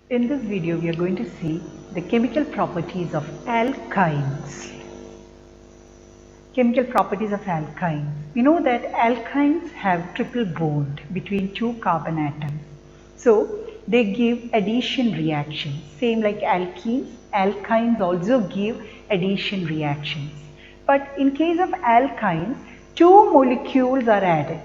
In this video, we are going to see the chemical properties of alkynes. Chemical properties of alkynes. We know that alkynes have triple bond between two carbon atoms. So, they give addition reactions. Same like alkenes, alkynes also give addition reactions. But in case of alkynes, two molecules are added.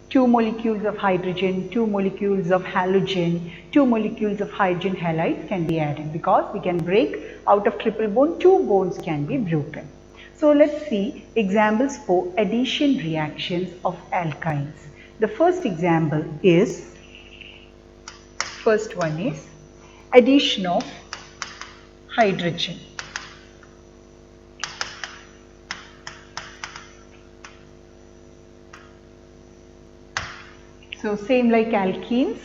Two molecules of hydrogen, two molecules of halogen, two molecules of hydrogen halides can be added because we can break out of triple bond, two bonds can be broken. So let's see examples for addition reactions of alkynes. The first example is, first one is addition of hydrogen. So same like alkenes,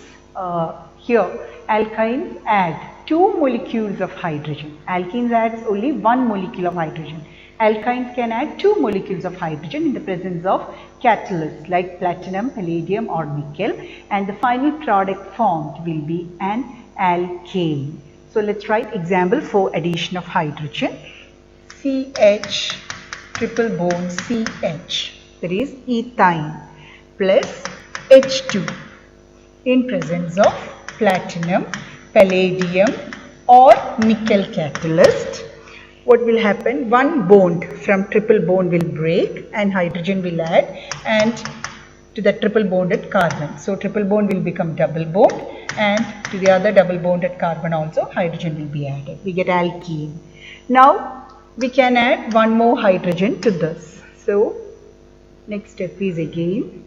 here alkynes add two molecules of hydrogen. Alkenes adds only one molecule of hydrogen. Alkynes can add two molecules of hydrogen in the presence of catalysts like platinum, palladium or nickel, and the final product formed will be an alkane. So let's write example for addition of hydrogen. CH triple bond CH, that is ethyne, plus H2 in presence of platinum, palladium or nickel catalyst. What will happen? One bond from triple bond will break and hydrogen will add and to the triple bonded carbon. So triple bond will become double bond and to the other double bonded carbon also hydrogen will be added. We get alkene. Now we can add one more hydrogen to this. So next step is again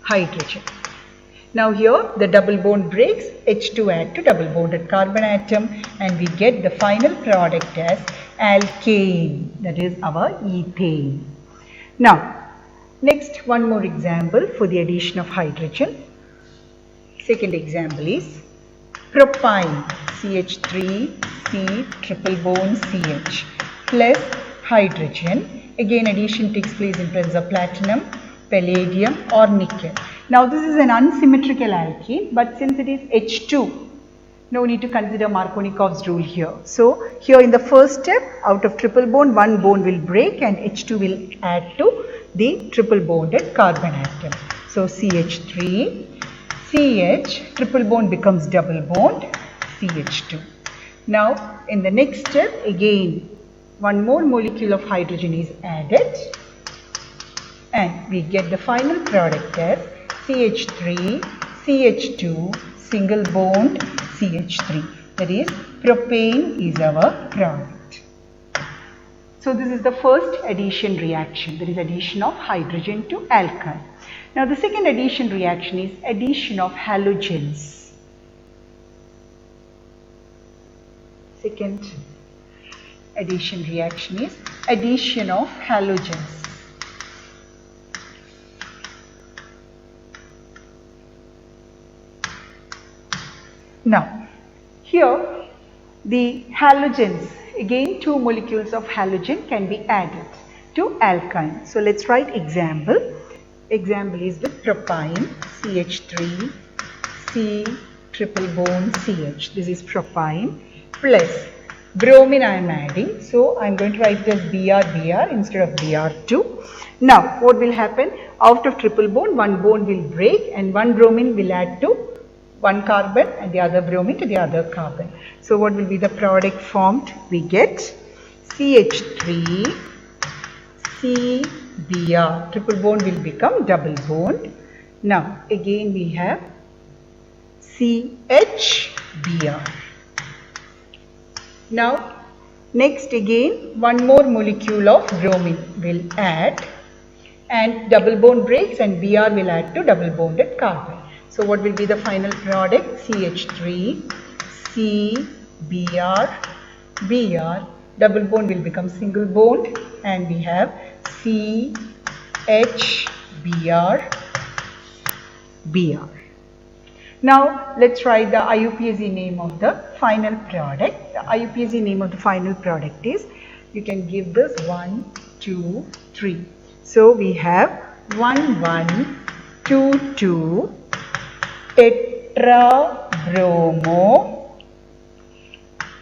hydrogen. Now here the double bond breaks, H2 add to double bonded carbon atom and we get the final product as alkane, that is our ethane. Now next one more example for the addition of hydrogen. Second example is propyne, CH3C triple bond CH plus hydrogen. Again addition takes place in presence of platinum, palladium or nickel. Now this is an unsymmetrical alkene, but since it is H2, no need to consider Markovnikov's rule here. So here in the first step, out of triple bond, one bond will break and H2 will add to the triple bonded carbon atom. So CH3, CH, triple bond becomes double bond, CH2. Now in the next step, again one more molecule of hydrogen is added and we get the final product as CH3, CH2, single bond, CH3. That is, propane is our product. So this is the first addition reaction, that is addition of hydrogen to alkyne. Now the second addition reaction is addition of halogens. Second addition reaction is addition of halogens. Now, here the halogens, again two molecules of halogen can be added to alkyne. So let's write example. Example is with propyne, CH3, C triple bond CH. This is propyne plus bromine I am adding. So I am going to write this Br instead of Br2. Now what will happen? Out of triple bond, one bond will break and one bromine will add to one carbon and the other bromine to the other carbon. So what will be the product formed? We get CH3, Cbr, triple bond will become double bond. Now again we have CHBr. Now next again one more molecule of bromine will add and double bond breaks and Br will add to double bonded carbon. So what will be the final product? CH3, Cbr, Br, double bond will become single bond and we have CHBr, Br. Now let's write the IUPAC name of the final product. The IUPAC name of the final product is, you can give this 1, 2, 3. So we have 1, 1, 2, 2, tetra bromo,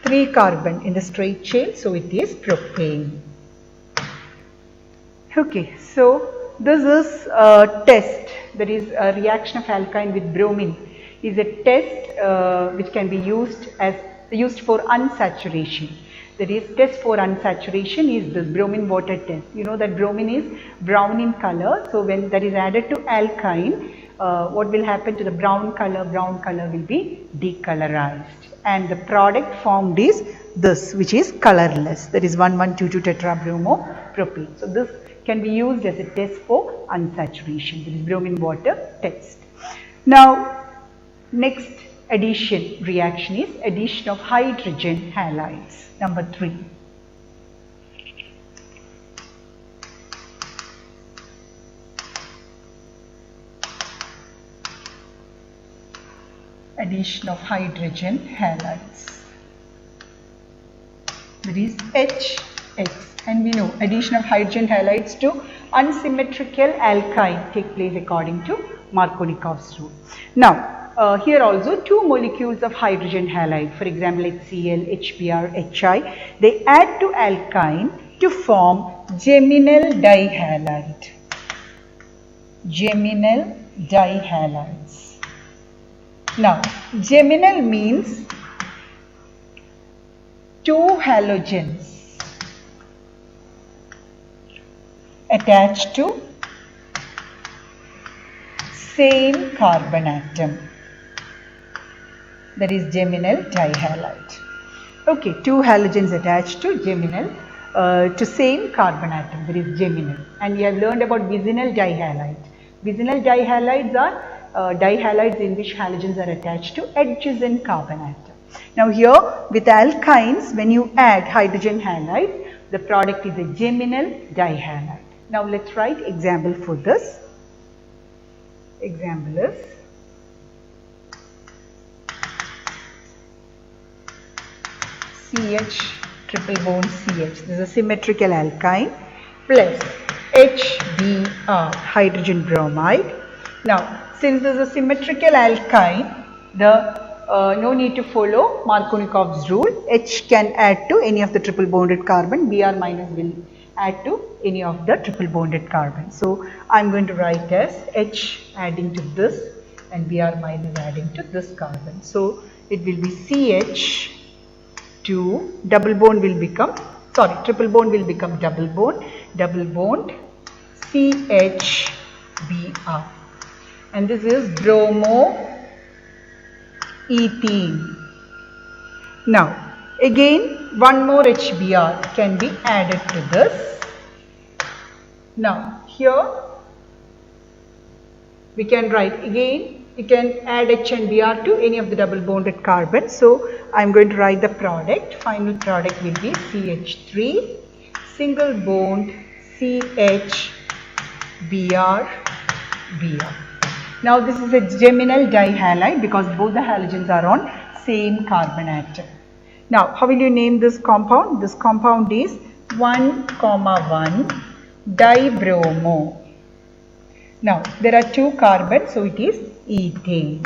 3 carbon in the straight chain, so it is propane. Okay, so this is a test, that is a reaction of alkyne with bromine is a test which can be used for unsaturation. That is, test for unsaturation is this bromine water test. You know that bromine is brown in color, so when that is added to alkyne, what will happen to the brown color? Brown color will be decolorized, and the product formed is this, which is colorless, that is 1122 tetrabromo-propane. So this can be used as a test for unsaturation, that is bromine water test. Now, next addition reaction is addition of hydrogen halides, number 3. Addition of hydrogen halides, that is HX. And we know addition of hydrogen halides to unsymmetrical alkyne take place according to Markovnikov's rule. Now, here also 2 molecules of hydrogen halide, for example HCl, HBr, HI, they add to alkyne to form geminal dihalide. Geminal dihalides. Now, geminal means 2 halogens attached to same carbon atom, that is geminal dihalide. Okay, 2 halogens attached to geminal to same carbon atom, that is geminal. And we have learned about vicinal dihalide. Vicinal dihalides are dihalides in which halogens are attached to adjacent carbon atom. Now here with alkynes, when you add hydrogen halide, the product is a geminal dihalide. Now let's write example for this. Example is CH triple bond CH. This is a symmetrical alkyne plus HBr hydrogen bromide. Now since this is a symmetrical alkyne, no need to follow Markovnikov's rule. H can add to any of the triple bonded carbon, Br minus will add to any of the triple bonded carbon. So I am going to write as H adding to this and Br minus adding to this carbon. So it will be CH to double bond will become, triple bond will become double bond CHBr, and this is bromoethene. Now again one more HBr can be added to this. Now here we can write again, you can add H and Br to any of the double bonded carbon. So I am going to write the product. Final product will be CH3 single bond CH Br. Now this is a geminal dihalide because both the halogens are on same carbon atom. Now how will you name this compound? This compound is 1,1 dibromo. Now there are 2 carbons, so it is ethane.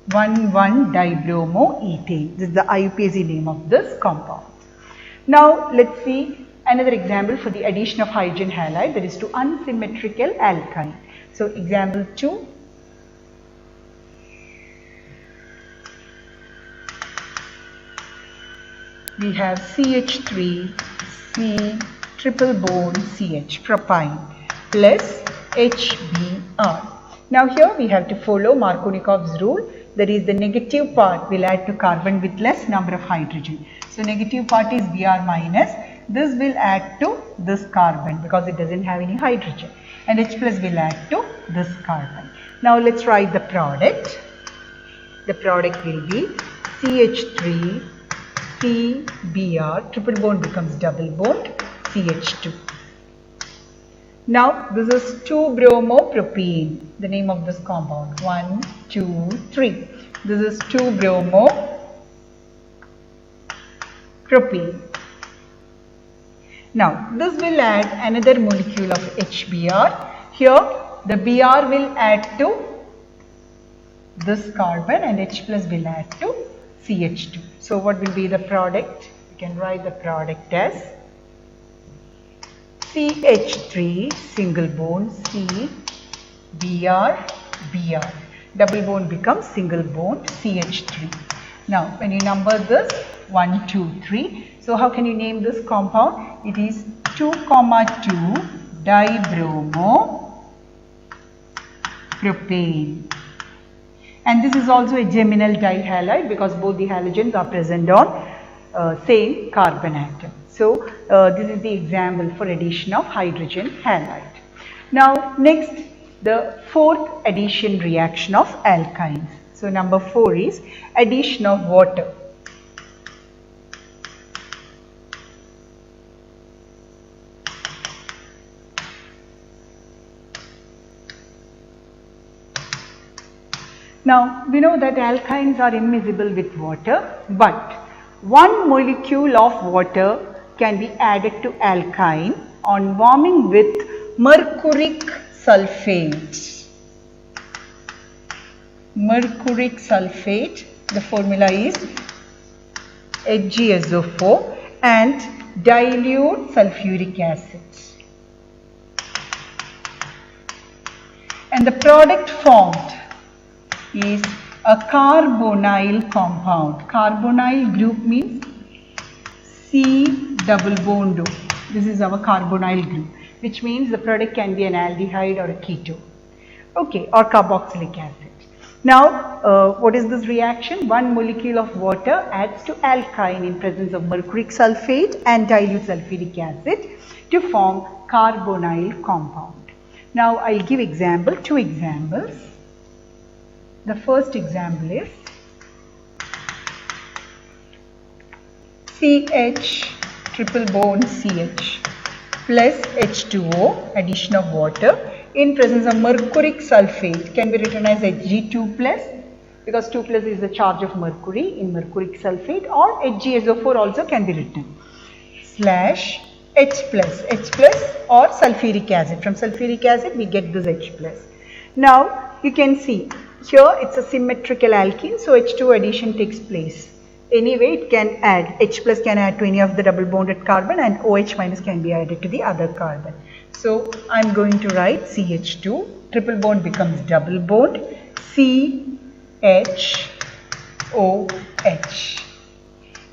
1,1 dibromo ethane. This is the IUPAC name of this compound. Now let's see another example for the addition of hydrogen halide, that is to unsymmetrical alkyne. So example 2. We have CH3 C triple bond CH propyne plus HBr. Now here we have to follow Markovnikov's rule, that is the negative part will add to carbon with less number of hydrogen. So negative part is Br minus, this will add to this carbon because it doesn't have any hydrogen, and H plus will add to this carbon. Now let's write the product. The product will be CH3 CBr, triple bond becomes double bond CH2. Now this is 2-bromopropene, the name of this compound. 1, 2, 3. This is 2-bromopropene. Now this will add another molecule of HBr. Here the Br will add to this carbon, and H plus will add to CH2. So what will be the product? We can write the product as CH3 single bond C Br Br. Double bond becomes single bond CH3. Now when you number this 1, 2, 3. So how can you name this compound? It is 2,2 dibromopropane. And this is also a geminal dihalide because both the halogens are present on same carbon atom. So this is the example for addition of hydrogen halide. Now next, the fourth addition reaction of alkynes. So number 4 is addition of water. Now we know that alkynes are immiscible with water, but one molecule of water can be added to alkyne on warming with mercuric sulfate. Mercuric sulfate, the formula is HgSO4, and dilute sulfuric acid. And the product formed is a carbonyl compound. Carbonyl group means C double bond O. This is our carbonyl group, which means the product can be an aldehyde or a ketone, okay, or carboxylic acid. Now what is this reaction? One molecule of water adds to alkyne in presence of mercuric sulfate and dilute sulfuric acid to form carbonyl compound. Now I'll give example, 2 examples. The first example is CH triple bond CH plus H2O, addition of water in presence of mercuric sulfate, can be written as Hg2 plus because 2 plus is the charge of mercury in mercuric sulfate, or HgSO4 also can be written, slash H plus or sulfuric acid. From sulfuric acid we get this H plus. Now you can see here it's a symmetrical alkene, so H2 addition takes place. Anyway, it can add, H plus can add to any of the double bonded carbon, and OH minus can be added to the other carbon. So I'm going to write CH2, triple bond becomes double bond, CHOH.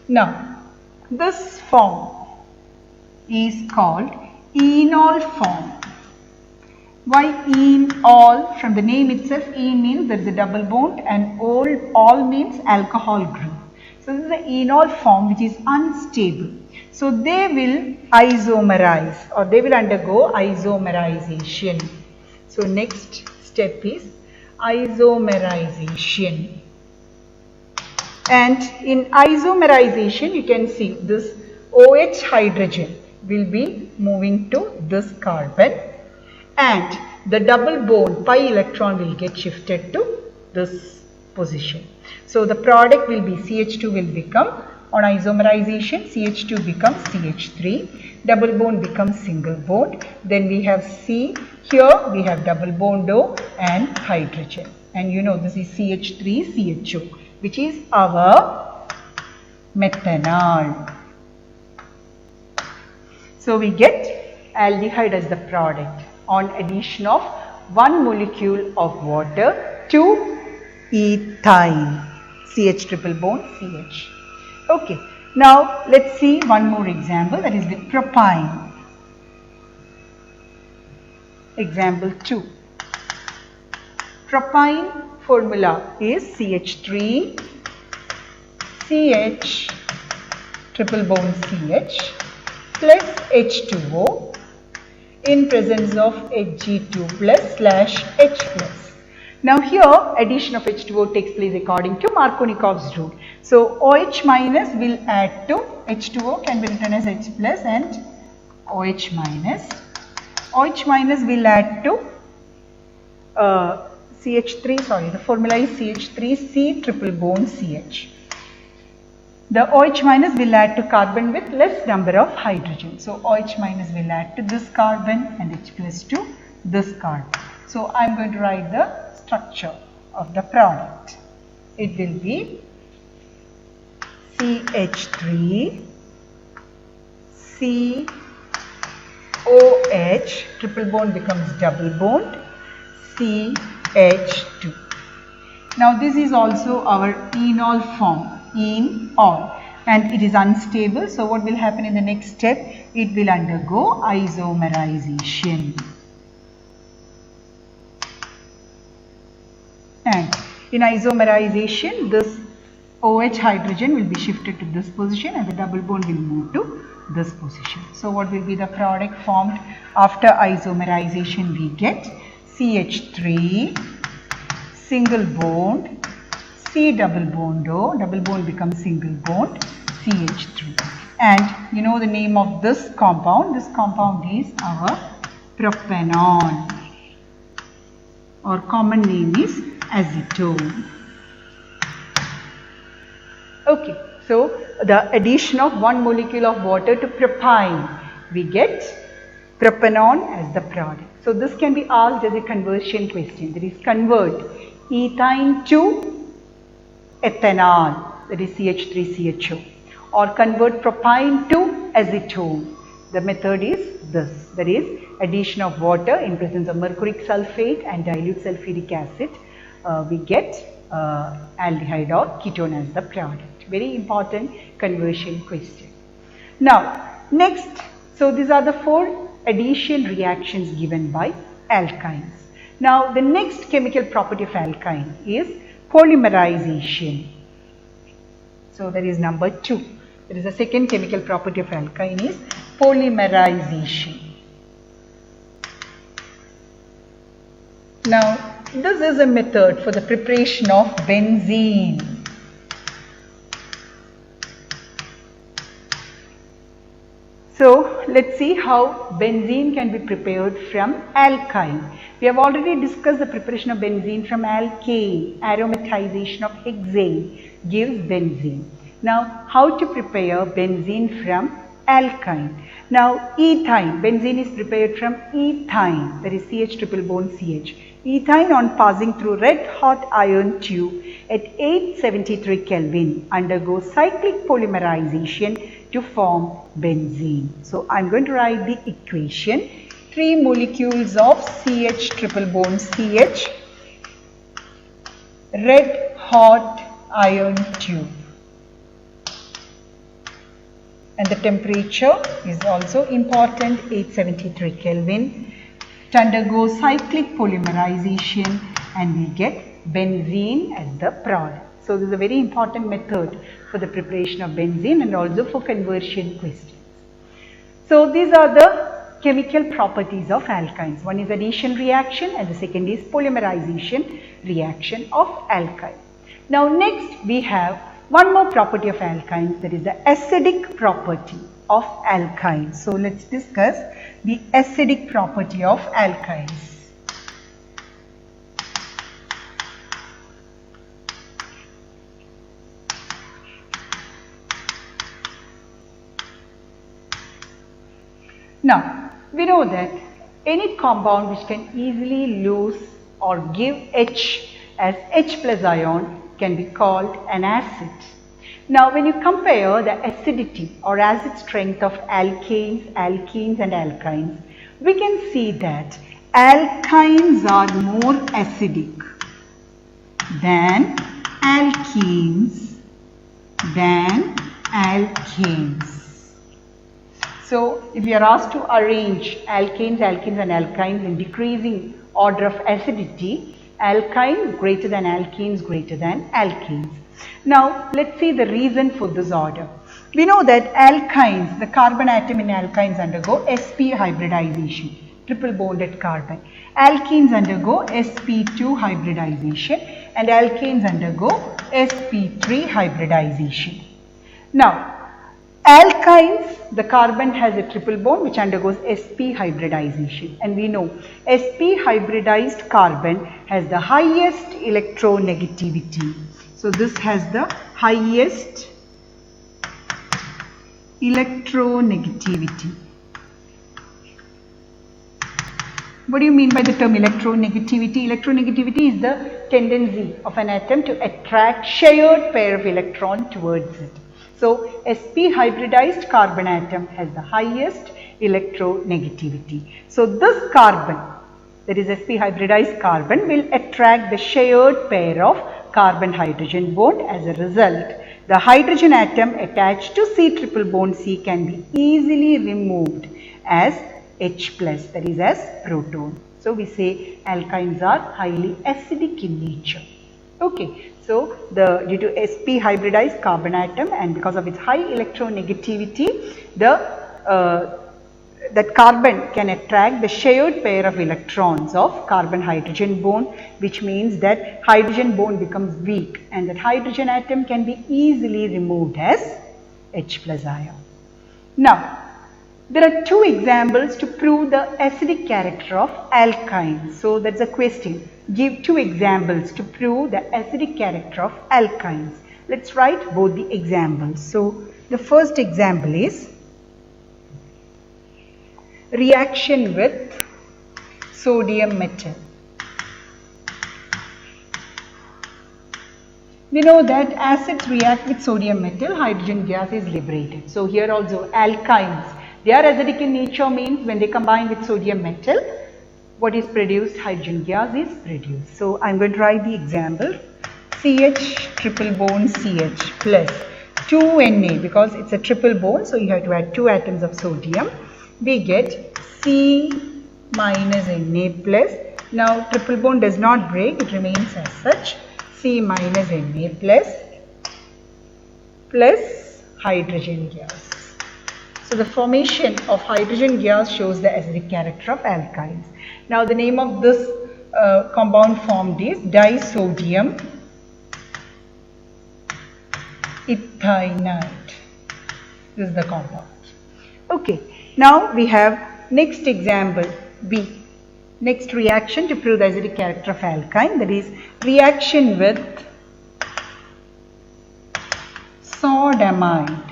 Now this form is called Enol form. Why enol? From the name itself, en means there is a double bond, and all means alcohol group. So this is the enol form which is unstable. So they will isomerize, or they will undergo isomerization. So next step is isomerization. And in isomerization you can see this OH hydrogen will be moving to this carbon, and the double bond pi electron will get shifted to this position. So the product will be CH2 will become, on isomerization, CH2 becomes CH3, double bond becomes single bond, then we have C, here we have double bond O and hydrogen, and you know this is CH3CHO, which is our methanol. So we get aldehyde as the product on addition of one molecule of water to ethyne, CH triple bond CH. Okay, now let's see one more example, that is with propyne. Example 2. Propyne formula is CH3 CH triple bond CH plus H2O in presence of Hg2 plus slash H plus. Now here addition of H2O takes place according to Markovnikov's rule. So OH minus will add to H2O, can be written as H plus and OH minus. OH minus will add to CH3, sorry, the formula is CH3C triple bond CH. The OH minus will add to carbon with less number of hydrogen. So OH minus will add to this carbon and H plus to this carbon. So I am going to write the structure of the product. It will be CH3 COH, triple bond becomes double bond, CH2. Now this is also our enol form, enol, and it is unstable. So what will happen in the next step? It will undergo isomerization. And in isomerization, this OH hydrogen will be shifted to this position and the double bond will move to this position. So what will be the product formed after isomerization? We get CH3 single bond, C double bond O, double bond becomes single bond, CH3. And you know the name of this compound. This compound is our propanol, or common name is acetone. Okay, so the addition of one molecule of water to propyne, we get propanol as the product. So this can be asked as a conversion question. That is, convert ethyne to ethanol, that is CH3CHO, or convert propyne to acetone. The method is this, that is, addition of water in presence of mercuric sulfate and dilute sulfuric acid, we get aldehyde or ketone as the product. Very important conversion question. Now next, so these are the 4 addition reactions given by alkynes. Now the next chemical property of alkyne is polymerization. So that is number 2. There is a second chemical property of alkyne is polymerization. Now this is a method for the preparation of benzene. So let's see how benzene can be prepared from alkyne. We have already discussed the preparation of benzene from alkane. Aromatization of hexane gives benzene. Now how to prepare benzene from alkyne? Now ethyne, benzene is prepared from ethyne, that is CH triple bond CH. Ethyne, on passing through red hot iron tube at 873 Kelvin, undergoes cyclic polymerization to form benzene. So I am going to write the equation. 3 molecules of CH triple bond CH, red hot iron tube, and the temperature is also important, 873 Kelvin. It undergoes cyclic polymerization and we get benzene as the product. So this is a very important method for the preparation of benzene and also for conversion questions. So these are the chemical properties of alkynes. One is addition reaction and the second is polymerization reaction of alkyne. Now next we have one more property of alkynes, that is the acidic property of alkynes. So let's discuss the acidic property of alkynes. Now we know that any compound which can easily lose or give H as H plus ion can be called an acid. Now when you compare the acidity or acid strength of alkanes, alkenes and alkynes, we can see that alkynes are more acidic than alkenes than alkanes. So if you are asked to arrange alkanes, alkenes and alkynes in decreasing order of acidity, alkynes greater than alkenes greater than alkanes. Now let's see the reason for this order. We know that alkynes, the carbon atom in alkynes undergo sp hybridization, triple bonded carbon. Alkenes undergo sp2 hybridization and alkanes undergo sp3 hybridization. Now alkynes, the carbon has a triple bond which undergoes sp hybridization, and we know sp hybridized carbon has the highest electronegativity. So this has the highest electronegativity. What do you mean by the term electronegativity? Electronegativity is the tendency of an atom to attract shared pair of electron towards it. So, sp hybridized carbon atom has the highest electronegativity. So, this carbon, that is sp hybridized carbon, will attract the shared pair of carbon-hydrogen bond. As a result, the hydrogen atom attached to C triple bond C can be easily removed as H plus, that is as proton. So, we say alkynes are highly acidic in nature. Okay. So, due to sp hybridized carbon atom and because of its high electronegativity, that carbon can attract the shared pair of electrons of carbon-hydrogen bond, which means that hydrogen bond becomes weak and that hydrogen atom can be easily removed as H plus ion. Now, there are two examples to prove the acidic character of alkynes. So, that is a question. Give two examples to prove the acidic character of alkynes. Let us write both the examples. So, the first example is reaction with sodium metal. We know that acids react with sodium metal, hydrogen gas is liberated. So, here also alkynes, they are acidic in nature, means when they combine with sodium metal, what is produced? Hydrogen gas is produced. So, I am going to write the example. CH triple bond CH plus 2Na, because it is a triple bond, so you have to add 2 atoms of sodium. We get C minus Na plus. Now, triple bond does not break, it remains as such. C minus Na plus hydrogen gas. So, the formation of hydrogen gas shows the acidic character of alkynes. Now, the name of this compound formed is disodium ethynite. This is the compound. Okay. Now, we have next example B. Next reaction to prove the acidic character of alkyne, that is reaction with sodamide.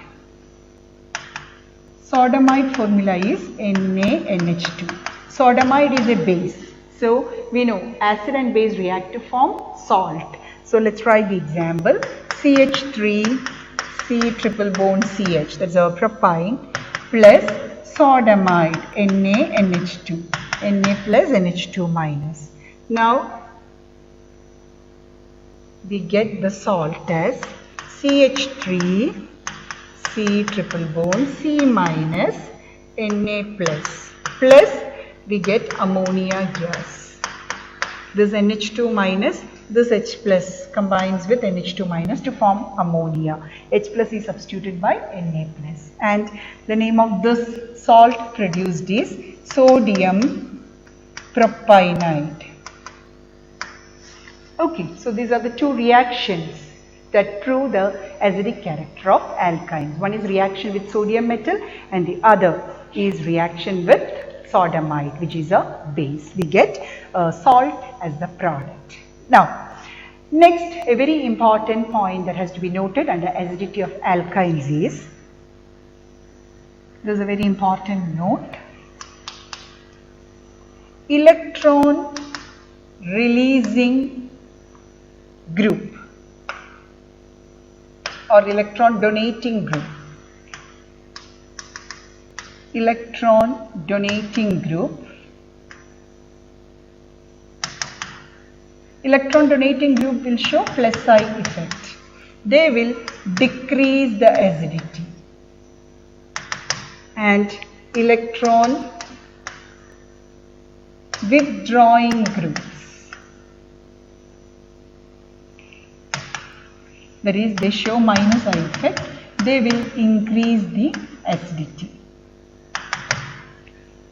Sodamide formula is NaNH2. Sodamide is a base. So, we know acid and base react to form salt. So, let us try the example. CH3 C triple bond CH, that is our propyne, plus sodamide NaNH2, Na plus NH2 minus. Now, we get the salt as CH3 C triple bond C minus Na plus we get ammonia gas. This NH2 minus, this H plus combines with NH2 minus to form ammonia. H plus is substituted by Na plus, and the name of this salt produced is sodium propionate. Okay, so these are the two reactions that prove the acidic character of alkynes. One is reaction with sodium metal and the other is reaction with sodamide, which is a base. We get salt as the product. Now, next, a very important point that has to be noted under acidity of alkynes is, there is a very important note, electron releasing group or electron donating group. Electron donating group. Electron donating group will show plus I effect. They will decrease the acidity. And electron withdrawing groups, that is, they show minus I effect, they will increase the acidity.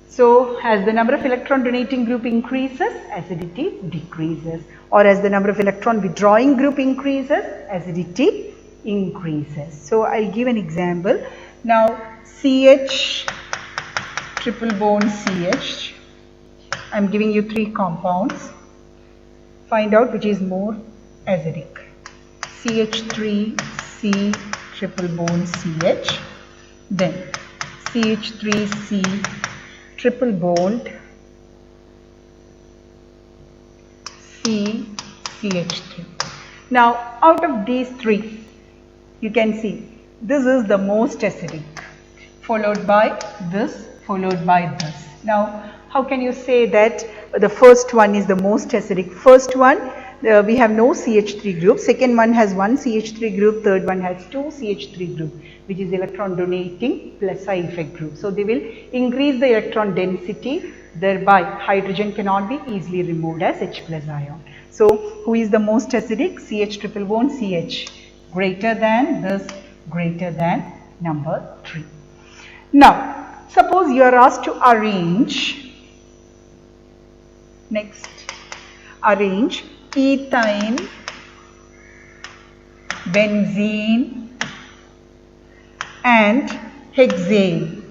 So, as the number of electron donating group increases, acidity decreases, or as the number of electron withdrawing group increases, acidity increases. So, I will give an example. Now, CH triple bond CH, I am giving you 3 compounds. Find out which is more acidic. CH3C triple bond CH, then CH3C triple bond CH3. Now out of these three, you can see this is the most acidic, followed by this, followed by this. Now how can you say that the first one is the most acidic? First one, we have no CH3 group, second one has one CH3 group, third one has two CH3 group, which is electron donating plus side effect group. So they will increase the electron density, thereby hydrogen cannot be easily removed as H plus ion. So who is the most acidic? CH triple bond CH, greater than this, greater than number 3. Now suppose you are asked to arrange, next arrange ethyne, benzene and hexane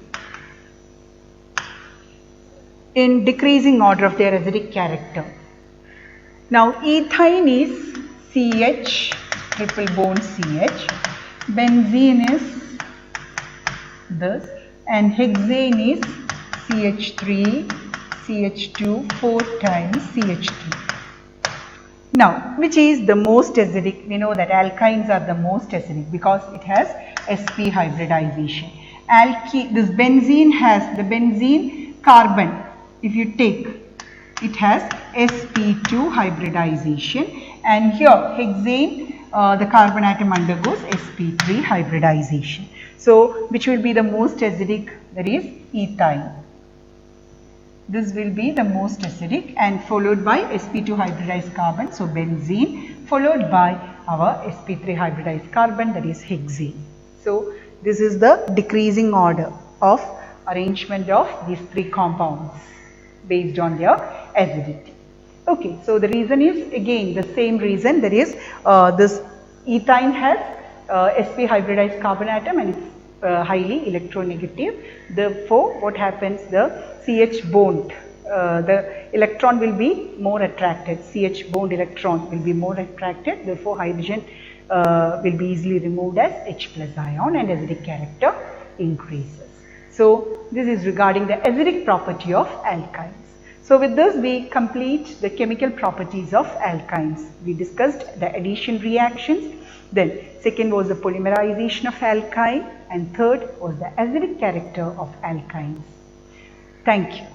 in decreasing order of their acidic character. Now ethyne is CH, triple bond CH, benzene is this, and hexane is CH3, CH2, 4 times CH3. Now, which is the most acidic? We know that alkynes are the most acidic because it has sp hybridization. This benzene has the benzene carbon. If you take, it has sp2 hybridization, and here hexane, the carbon atom undergoes sp3 hybridization. So, which will be the most acidic? That is ethyne. This will be the most acidic, and followed by sp2 hybridized carbon, so benzene, followed by our sp3 hybridized carbon, that is hexane. So this is the decreasing order of arrangement of these three compounds based on their acidity. Okay, so the reason is again the same reason, that is this ethyne has sp hybridized carbon atom and it's highly electronegative. Therefore, what happens, the CH bond, the electron will be more attracted, CH bond electron will be more attracted, therefore hydrogen will be easily removed as H plus ion and acidic character increases. So this is regarding the acidic property of alkynes. So with this we complete the chemical properties of alkynes. We discussed the addition reactions, then second was the polymerization of alkyne, and third was the acidic character of alkynes. Thank you.